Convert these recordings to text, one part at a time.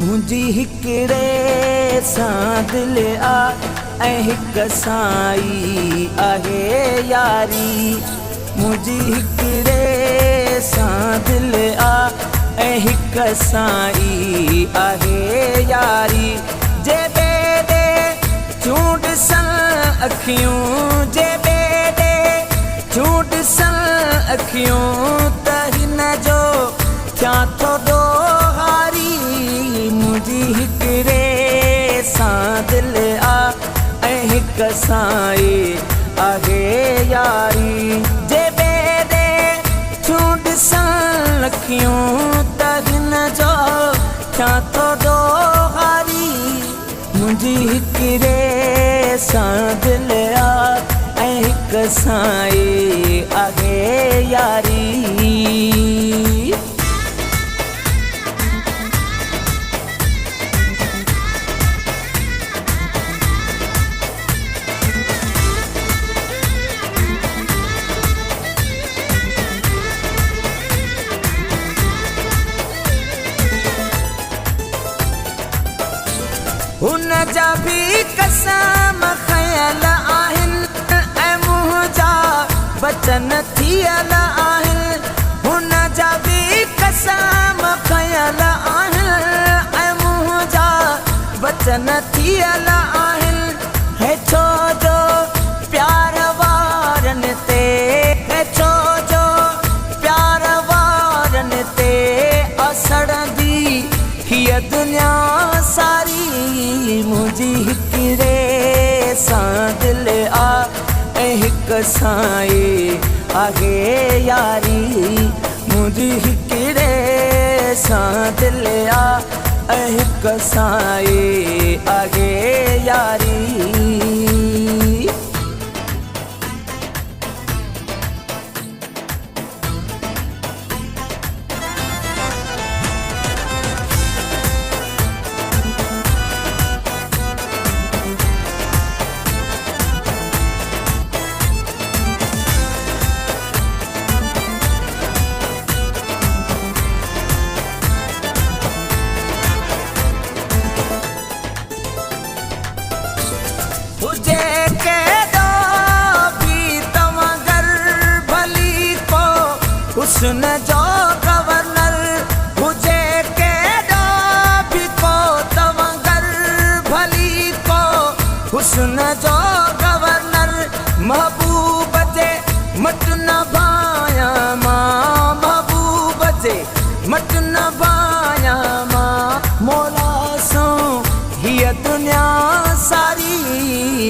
मुझी हिकड़े सां दिल आ हिक साई आहे यारी। मुझी हिकड़े सां दिल आ हिक साई आहे यारी। जे बेदे चूंड सन अखियूं, जे बेदे चूंड सन अखियूं त हिन जो थिया थोड़ो हारी। मुझी हिकड़े सां दिल आ हिक साई आहे यारी। जे बेदे चूंड सन अखियूं त हिन जो थिया थोड़ो हारी। मुझी हिकड़े सां दिल आ हिक साई आहे यारी। हुन जा भी कसम ख़यल आहिनि ऐं मुंहिंजा वचन थियल आहिनि। हुन जा भी कसम ख़यल आहिनि ऐं मुंहिंजा वचन थियल आहिनि। हे छो जो प्यार वारनि ते, हे छो जो प्यार वारनि ते असरंदी हीअ दुनिया सारी। मुझी हिकड़े सां दिल आ हिक साई आहे यारी। मुझी हिकड़े सां दिल आ हिक साई आहे यारी। हुजे केॾो भी तव्हां घर भली को हुस्न जो गवर्नर। हुजे केॾो भी को तव्हां घर भली को हुस्न जो गवर्नर। महबूब जे मट न भाया मां, महबूब जे मट न भाया मां। मौला सो हीअ दुनिया सारी।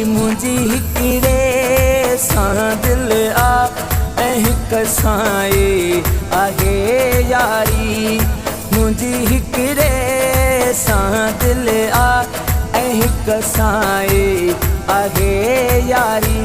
मुझी हिकड़े सां दिल आ हिक साई आहे यारी। मुझी हिकड़े सां दिल आ हिक साई आहे यारी।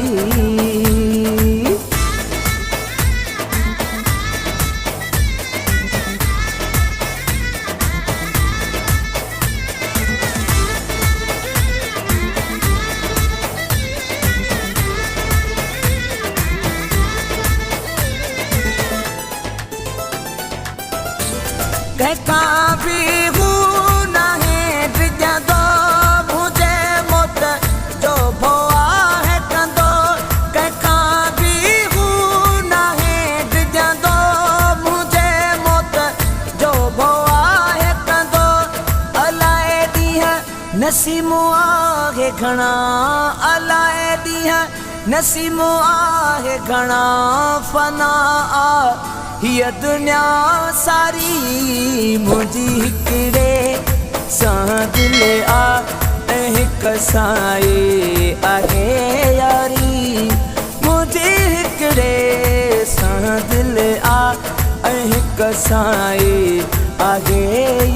कंहिंखा भी हू नाहे डिॼंदो, मुझे मौत जो भउ आहे कंदो। कंहिंखा भी हू नाहे डिॼंदो, मुझे मौत जो भउ आहे कंदो। अलाए ॾींहं नसीमूं आहे घणा, अलाए ॾींहं नसीमूं आहे घणा। फना आ हीअ दुनिया सारी। मुझी हिकड़े सां दिल आ हिक साई आहे यारी। मुझी हिकड़े सां दिल आ हिक साई आहे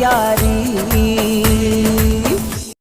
यारी।